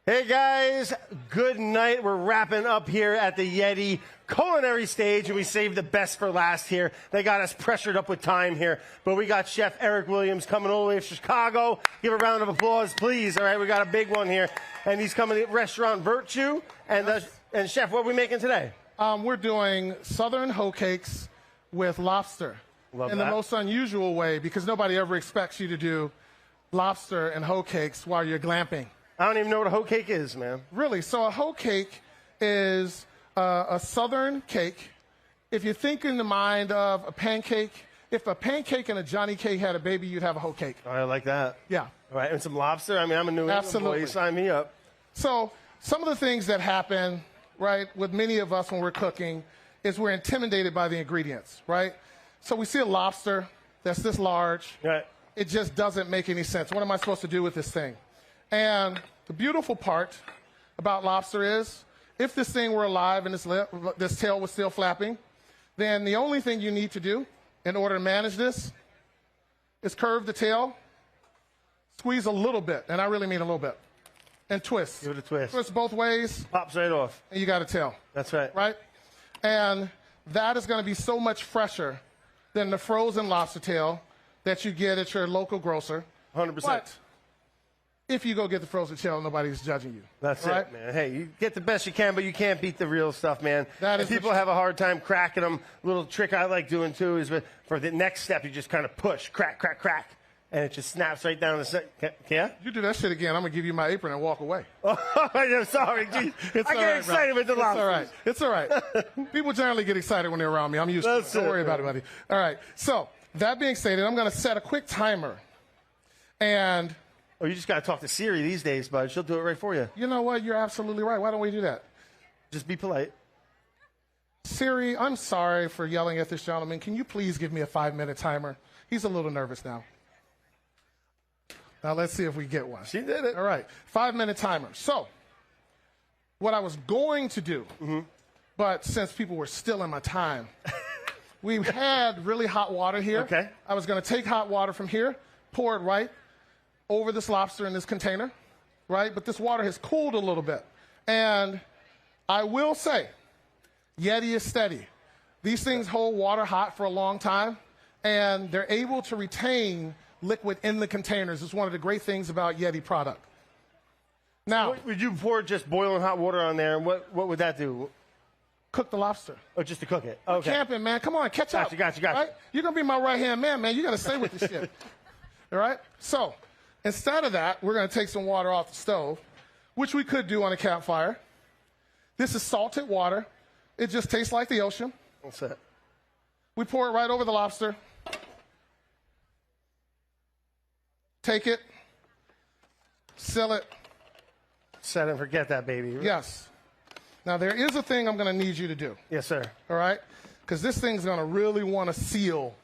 Hey guys, good night. We're wrapping up here at the Yeti Culinary Stage, and we saved the best for last here. They got us pressured up with time here, but we got Chef Erick Williams coming all the way from Chicago. Give a round of applause, please. All right, we got a big one here, and he's coming to Restaurant Virtue. And Chef, what are we making today? We're doing Southern hoe cakes with lobster Love in that. the most unusual way, because nobody ever expects you to do lobster and hoe cakes while you're glamping. I don't even know what a hoe cake is, man. Really? So a hoe cake is a Southern cake. If you think in the mind of a pancake, if a pancake and a Johnny cake had a baby, you'd have a hoe cake. I like that. Yeah. All right, and some lobster. I mean, I'm a New England boy. You sign me up. So some of the things that happen, right, with many of us when we're cooking is we're intimidated by the ingredients, right? So we see a lobster that's this large. Right. It just doesn't make any sense. What am I supposed to do with this thing? And the beautiful part about lobster is, if this thing were alive and this tail was still flapping, then the only thing you need to do in order to manage this is curve the tail, squeeze a little bit, and I really mean a little bit, and twist. Give it a twist. Twist both ways. Pops right off. And you got a tail. That's right. Right? And that is going to be so much fresher than the frozen lobster tail that you get at your local grocer. 100%. But if you go get the frozen tail, nobody's judging you. That's right? it, man. Hey, you get the best you can, but you can't beat the real stuff, man. That and is people have a hard time cracking them. Little trick I like doing, too, is for the next step, you just kind of push, crack, crack, crack, and it just snaps right down the center. Yeah? You do that shit again, I'm going to give you my apron and walk away. Oh, I'm sorry. Geez. I get excited with the lobsters. It's all right. It's all right. People generally get excited when they're around me. I'm used to it. Don't worry about it, buddy. All right. So, that being stated, I'm going to set a quick timer. And Oh, you just got to talk to Siri these days, bud. She'll do it right for you. you know what? You're absolutely right. Why don't we do that? Just be polite. Siri, I'm sorry for yelling at this gentleman. Can you please give me a 5-minute timer? He's a little nervous now. Now, let's see if we get one. She did it. All right. 5-minute timer. So, what I was going to do, but since people were still in my time, we had really hot water here. Okay. I was going to take hot water from here, pour it right over this lobster in this container, right? But this water has cooled a little bit. And I will say, Yeti is steady. These things hold water hot for a long time, and they're able to retain liquid in the containers. It's one of the great things about Yeti product. Now, Would you pour just boiling hot water on there, and what would that do? cook the lobster. Oh, just to cook it? Okay. Camping, man. Come on, catch up. Gotcha. Right? You're going to be my right-hand man, man. You got to stay with this shit. All right? So, instead of that, we're going to take some water off the stove, which we could do on a campfire. This is salted water. It just tastes like the ocean. What's that? We pour it right over the lobster. Take it. Seal it. Set and forget that, baby. Yes. Now, there is a thing I'm going to need you to do. Yes, sir. All right? Because this thing's going to really want to seal.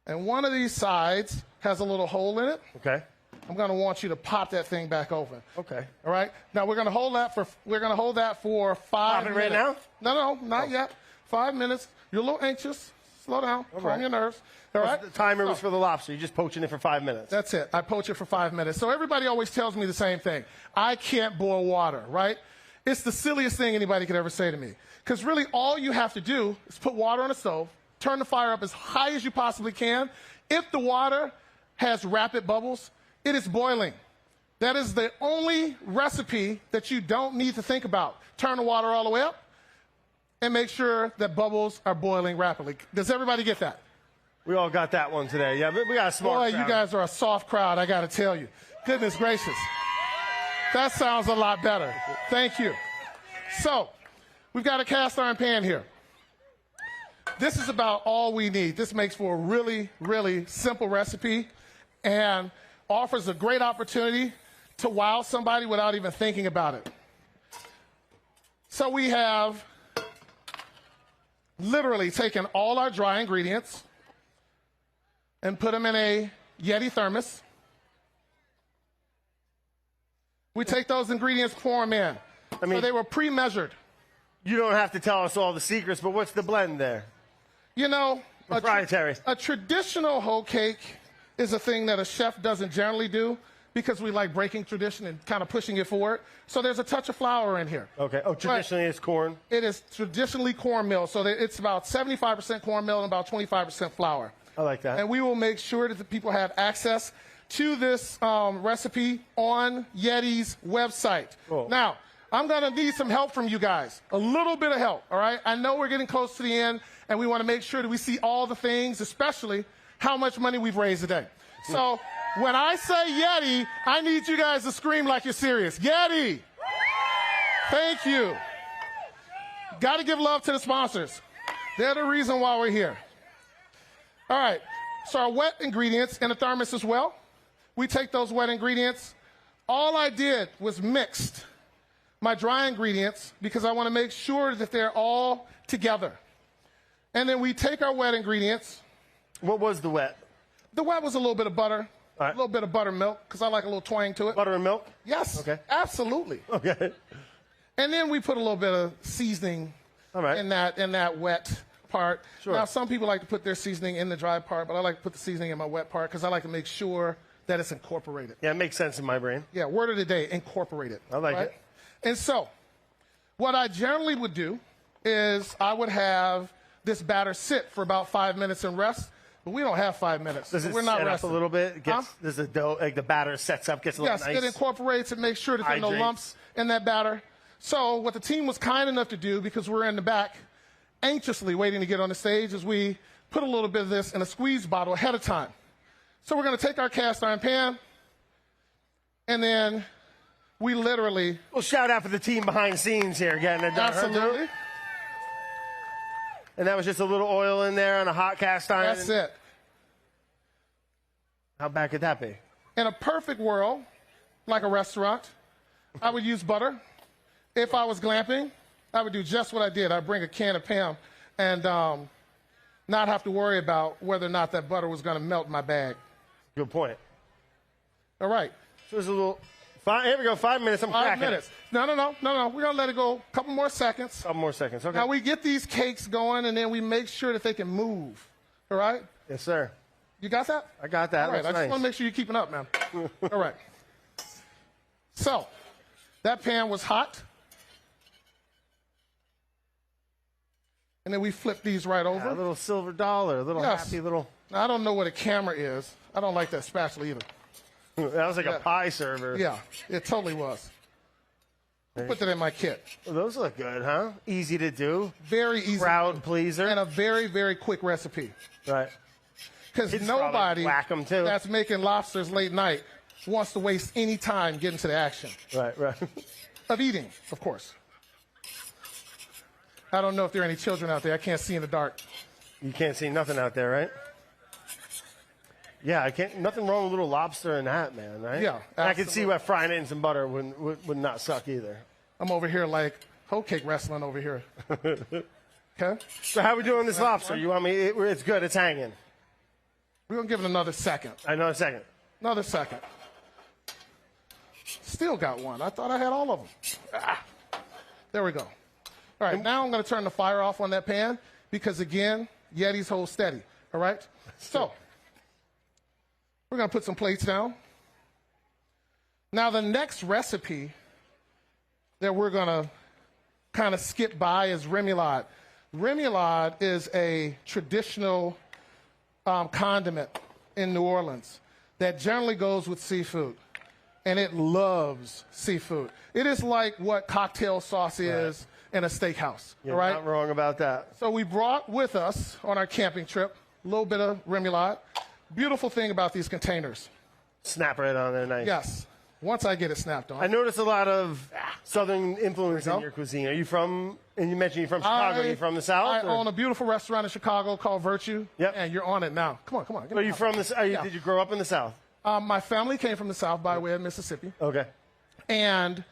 And one of these sides has a little hole in it. Okay. I'm going to want you to pop that thing back open. Okay. All right? Now, we're going to hold that for 5 Pop it minutes. right now? No, not yet. 5 minutes. You're a little anxious. Slow down. Calm your nerves. All right? The timer was for the lobster. You're just poaching it for 5 minutes. That's it. I poach it for 5 minutes. So everybody always tells me the same thing. I can't boil water, right? It's the silliest thing anybody could ever say to me. Because really all you have to do is put water on the stove, turn the fire up as high as you possibly can. If the water has rapid bubbles, it is boiling. That is the only recipe that you don't need to think about. Turn the water all the way up and make sure that bubbles are boiling rapidly. Does everybody get that? We all got that one today. Yeah, but we got a smart Boy, crowd. you guys are a soft crowd, I got to tell you. Goodness gracious. That sounds a lot better. Thank you. So, we've got a cast iron pan here. This is about all we need. This makes for a really, really simple recipe and offers a great opportunity to wow somebody without even thinking about it. So we have literally taken all our dry ingredients and put them in a Yeti thermos. We take those ingredients, pour them in. So they were pre-measured. You don't have to tell us all the secrets, but what's the blend there? You know, Proprietary. a traditional hoe cake is a thing that a chef doesn't generally do because we like breaking tradition and kind of pushing it forward. So there's a touch of flour in here. Okay. Oh, traditionally it's corn. It is traditionally cornmeal, so that it's about 75% cornmeal and about 25% flour. I like that. And we will make sure that the people have access to this recipe on Yeti's website. Cool. Now, I'm going to need some help from you guys, a little bit of help, all right? I know we're getting close to the end, and we want to make sure that we see all the things, especially how much money we've raised today. So when I say Yeti, I need you guys to scream like you're serious. Yeti! Thank you. Got to give love to the sponsors. They're the reason why we're here. All right, so our wet ingredients in a thermos as well. We take those wet ingredients. All I did was mixed my dry ingredients because I want to make sure that they're all together. And then we take our wet ingredients. What was the wet? The wet was a little bit of butter, All right. a little bit of buttermilk because I like a little twang to it. Butter and milk? Yes, Okay. absolutely. Okay. And then we put a little bit of seasoning All right. in that wet part. Sure. Now, some people like to put their seasoning in the dry part, but I like to put the seasoning in my wet part because I like to make sure that it's incorporated. Yeah, it makes sense in my brain. Yeah, word of the day, incorporated. I like it. And so, what I generally would do is I would have this batter sit for about 5 minutes and rest, but we don't have 5 minutes. Does it We're not set resting. up a little bit? Does the dough, like the batter sets up, gets a little Yes, nice? it incorporates and makes sure that there are no Hydrates. lumps in that batter. So what the team was kind enough to do, because we're in the back anxiously waiting to get on the stage, is we put a little bit of this in a squeeze bottle ahead of time. So we're going to take our cast iron pan, and then we literally... Well, shout out for the team behind the scenes here getting it done. Absolutely. And that was just a little oil in there on a hot cast iron. That's it. How bad could that be? In a perfect world, like a restaurant, I would use butter. If I was glamping, I would do just what I did. I'd bring a can of Pam and not have to worry about whether or not that butter was going to melt in my bag. Good point. All right. So there's a little. Here we go. 5 minutes. I'm 5 cracking minutes. it. No. We're going to let it go a couple more seconds. Couple more seconds. Okay. Now, we get these cakes going, and then we make sure that they can move. All right? Yes, sir. You got that? I got that. All right. Looks I just nice. want to make sure you're keeping up, man. All right. So, that pan was hot. And then we flip these right over. Yeah, a little silver dollar. A little Yes. happy little. Now, I don't know what a camera is. I don't like that spatula either. That was like a pie server. Yeah, it totally was. Put that in my kit. Well, those look good, huh? Easy to do. Very easy. Crowd pleaser. And a very, very quick recipe. Right. Because Kids nobody probably whack 'em too. that's making lobsters late night wants to waste any time getting to the action Right. of eating, of course. I don't know if there are any children out there. I can't see in the dark. You can't see nothing out there, right? Yeah, I can't. Nothing wrong with a little lobster in that, man. Right? Yeah, And I can see absolutely. why frying it in some butter would not suck either. I'm over here like hoe cake wrestling over here. Okay? So how we doing this lobster? You want me? It's good. It's hanging. We're going to give it another second. Another second. Another second. Still got one. I thought I had all of them. Ah. There we go. All right, now I'm going to turn the fire off on that pan because, again, Yetis hold steady. All right? So we're going to put some plates down. Now, the next recipe that we're going to kind of skip by is remoulade. Remoulade is a traditional condiment in New Orleans that generally goes with seafood, and it loves seafood. It is like what cocktail sauce is in a steakhouse, You're all right? not wrong about that. So we brought with us on our camping trip a little bit of remoulade. Beautiful thing about these containers. Snap right on there, nice. Yes, once I get it snapped on. I noticed a lot of Southern influence There you in go. your cuisine. Are you from? And you mentioned you're from Chicago. Are you from the South? I or- own a beautiful restaurant in Chicago called Virtue. Yep. And you're on it now. Come on. Are you from the? Yeah. Did you grow up in the South? My family came from the South by way of Mississippi. Okay. And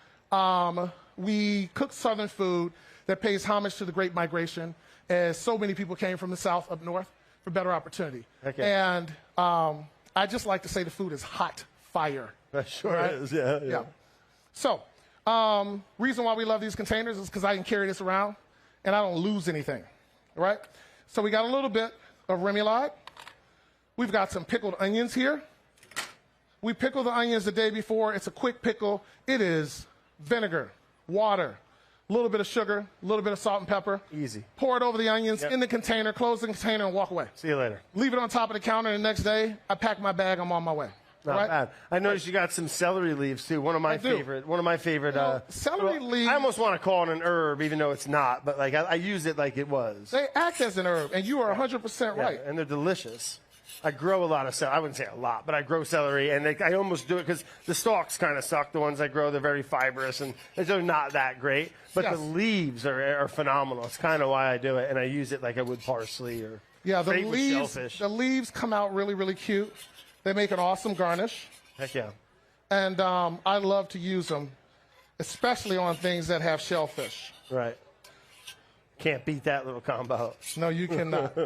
we cook Southern food that pays homage to the Great Migration, as so many people came from the South up north for better opportunity. Okay. And I just like to say the food is hot fire. That sure Right? is. Yeah. Yeah. So, reason why we love these containers is because I can carry this around and I don't lose anything. All right? So we got a little bit of remoulade. We've got some pickled onions here. We pickle the onions the day before. It's a quick pickle. It is vinegar, water, a little bit of sugar, a little bit of salt and pepper. Easy. Pour it over the onions in the container, close the container, and walk away. See you later. Leave it on top of the counter, and the next day, I pack my bag, I'm on my way. Not bad. I noticed you got some celery leaves too. One of my favorite. Celery leaves. I almost want to call it an herb, even though it's not. But like I use it like it was. They act as an herb, and you are 100% right. And they're delicious. I grow a lot of celery. I wouldn't say a lot, but I grow celery, and I almost do it because the stalks kind of suck. The ones I grow, they're very fibrous, and they're not that great. But the leaves are phenomenal. It's kind of why I do it, and I use it like I would parsley or shellfish. The leaves come out really, really cute. They make an awesome garnish. Heck yeah. And I love to use them, especially on things that have shellfish. Right. Can't beat that little combo. No, you cannot.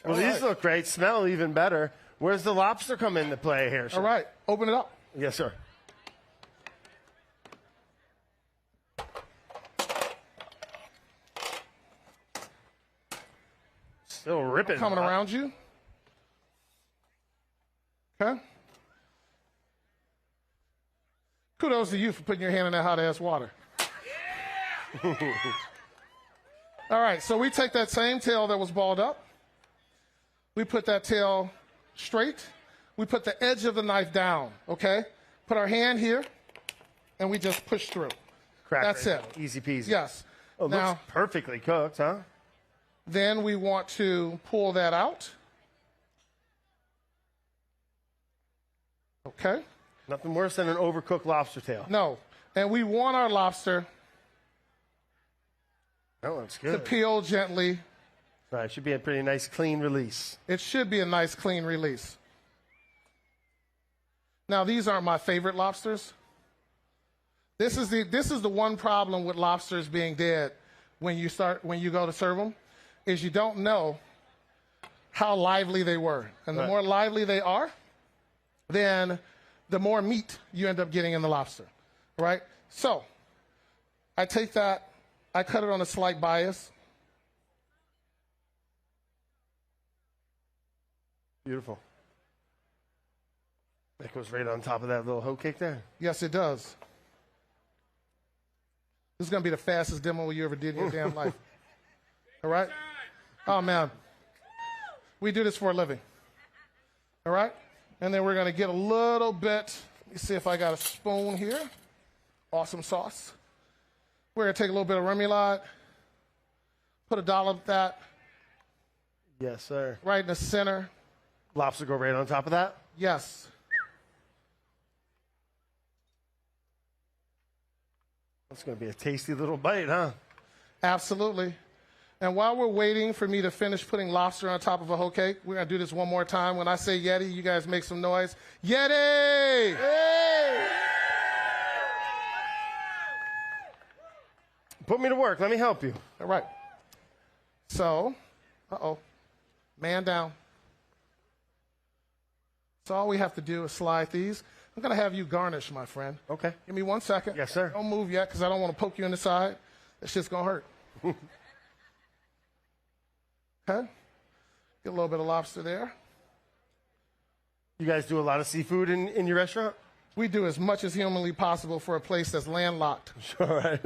Well, these look great. Smell even better. Where's the lobster come into play here? All right. Open it up. Yes, sir. Still ripping. Coming around you. Okay. Kudos to you for putting your hand in that hot-ass water. Yeah! All right, so we take that same tail that was balled up. We put that tail straight. We put the edge of the knife down, okay? Put our hand here, and we just push through. That's it. Easy peasy. Yes. Oh, it looks perfectly cooked, huh? Then we want to pull that out. Okay. Nothing worse than an overcooked lobster tail. No. And we want our lobster that looks good. to peel gently. Right, it should be a pretty nice, clean release. It should be a nice, clean release. Now, these aren't my favorite lobsters. This is the one problem with lobsters being dead when you go to serve them, is you don't know how lively they were. And the more lively they are, then the more meat you end up getting in the lobster, right? So I take that, I cut it on a slight bias. Beautiful. That goes right on top of that little hoe cake there. Yes, it does. This is going to be the fastest demo you ever did in your damn life. All right? Oh, man. We do this for a living. All right? And then we're going to get a little bit. Let me see if I got a spoon here. Awesome sauce. We're going to take a little bit of remoulade. Put a dollop of that. Yes, sir. Right in the center. Lobster go right on top of that? Yes. That's going to be a tasty little bite, huh? Absolutely. And while we're waiting for me to finish putting lobster on top of a hoe cake, we're going to do this one more time. When I say Yeti, you guys make some noise. Yeti! Hey! Put me to work. Let me help you. All right. So, man down. So all we have to do is slide these. I'm going to have you garnish, my friend. Okay. Give me 1 second. Yes, sir. Don't move yet because I don't want to poke you in the side. That shit's going to hurt. Okay. Get a little bit of lobster there. You guys do a lot of seafood in your restaurant? We do as much as humanly possible for a place that's landlocked. All right.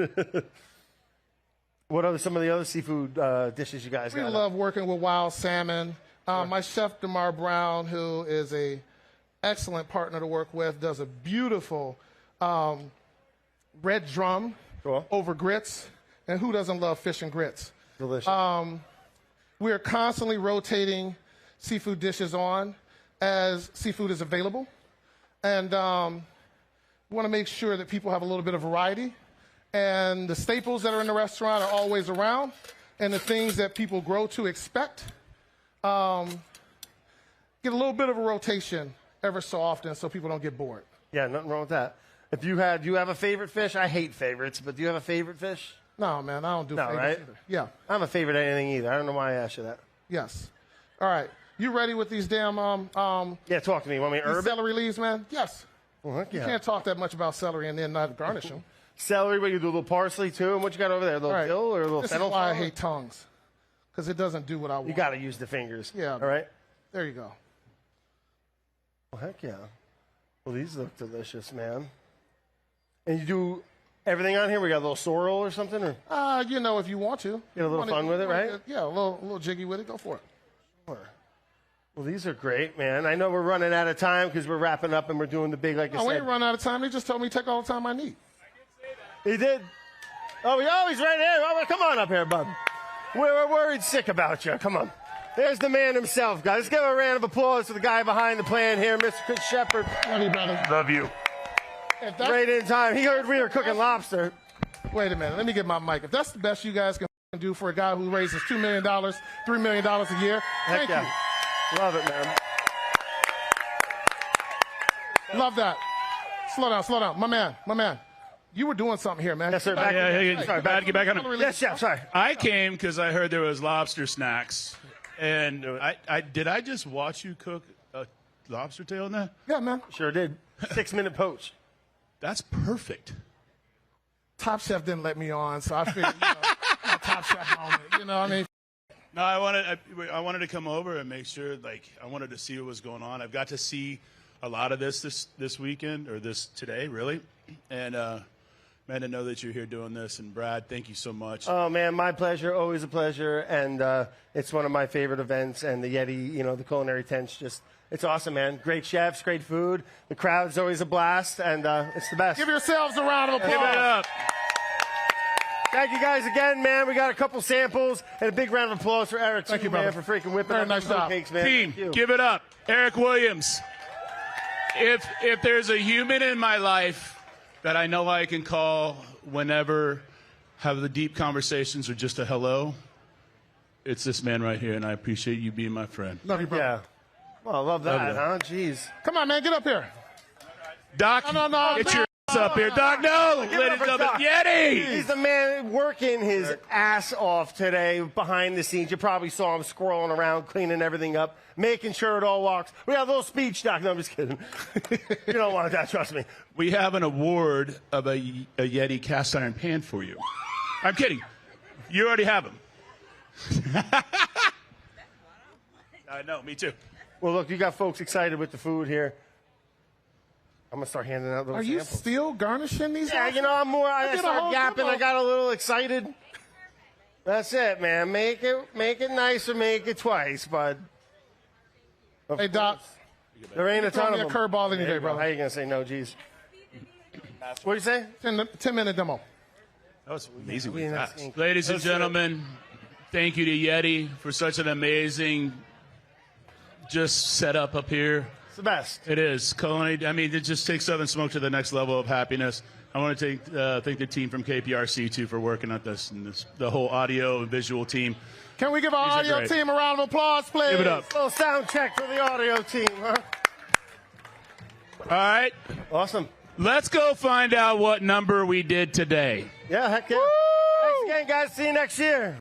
What are some of the other seafood dishes you guys got? We love working with wild salmon. My chef, DeMar Brown, who is a excellent partner to work with, does a beautiful red drum over grits. And who doesn't love fish and grits? Delicious. We're constantly rotating seafood dishes on as seafood is available. And we want to make sure that people have a little bit of variety. And the staples that are in the restaurant are always around. And the things that people grow to expect. Get a little bit of a rotation ever so often so people don't get bored. Yeah, nothing wrong with that. Do you have a favorite fish? I hate favorites, but do you have a favorite fish? No, man, I don't do favorites right? either. Yeah. I'm a favorite at anything either. I don't know why I asked you that. Yes. All right. You ready with these damn yeah, talk to me. You want me to herb it? celery leaves, man? Yes. Well, heck You yeah. can't talk that much about celery and then not garnish them. Celery, but you do a little parsley too. And what you got over there? A little dill or a little This fennel? is why I flower? hate tongues. Because it doesn't do what I want. You got to use the fingers. Yeah. All right. There you go. Well, heck yeah. Well, these look delicious, man. And you do everything on here? We got a little sorrel or something? Or? You know, if you want to. Get a little fun with it, right? Yeah, a little jiggy with it. Go for it. Sure. Well, these are great, man. I know we're running out of time because we're wrapping up and we're doing the big, like I said. We ain't run out of time. They just told me to take all the time I need. He did? Oh, he's right there. Oh, come on up here, bud. We're worried sick about you. Come on. There's the man himself, guys. Let's give a round of applause to the guy behind the plan here, Mr. Chris Shepard. Love you, brother. Love you. Right in time. He heard we were cooking lobster. Wait a minute. Let me get my mic. If that's the best you guys can do for a guy who raises $2 million, $3 million a year, thank you. Love it, man. Love that. Slow down. My man. You were doing something here, man. Yes, sir. Get back on it. Yes, chef, sorry. I came because I heard there was lobster snacks. And did I just watch you cook a lobster tail in that? Yeah, man. Sure did. 6-minute poach. That's perfect. Top Chef didn't let me on, so I figured, my Top Chef moment. You know what I mean? No, I wanted to come over and make sure, I wanted to see what was going on. I've got to see a lot of this weekend, or today, really. And, man, to know that you're here doing this. And, Brad, thank you so much. Oh, man, my pleasure. Always a pleasure. And it's one of my favorite events. And the Yeti, the culinary tent's it's awesome, man. Great chefs, great food. The crowd's always a blast. And it's the best. Give yourselves a round of applause. Give it up. Thank you guys again, man. We got a couple samples. And a big round of applause for Eric, Thank you, man, brother. for freaking whipping Very up nice those job. cakes, man. Team, give it up. Erick Williams. If there's a human in my life that I know I can call whenever, have the deep conversations or just a hello, it's this man right here, and I appreciate you being my friend. Love you, brother. Yeah. Well, I love that, Love huh? Jeez. Come on, man. Get up here. Doc, No, get your ass up here. Doc, no! Give it Ladies up for and Doc. gentlemen, Yeti! He's the man working his ass off today behind the scenes. You probably saw him scrolling around, cleaning everything up, making sure it all walks. We got a little speech, Doc. No, I'm just kidding. You don't want that, trust me. We have an award of a Yeti cast iron pan for you. I'm kidding. You already have them. I know, me too. Well, look, you got folks excited with the food here. I'm going to start handing out little Are you samples. still garnishing these? Yeah, I did a started whole yapping. demo. I got a little excited. That's it, man. Make it nice or make it twice, bud. Hey, Doc. There ain't a Throw ton me of a them. curveball any There day, you go. brother. How you going to say no, geez? What do you say? 10-minute demo. That was amazing. Yeah, that's Fast. ink. Ladies and That's gentlemen, thank you to Yeti for such an amazing setup up here. It's the best. It is. Culinary, it just takes Southern Smoke to the next level of happiness. I want to thank the team from KPRC, too, for working on this, and the whole audio and visual team. Can we give our These are audio great. team a round of applause, please? Give it up. Little sound check for the audio team, huh? All right. Awesome. Let's go find out what number we did today. Yeah, heck yeah. Thanks again, guys. See you next year.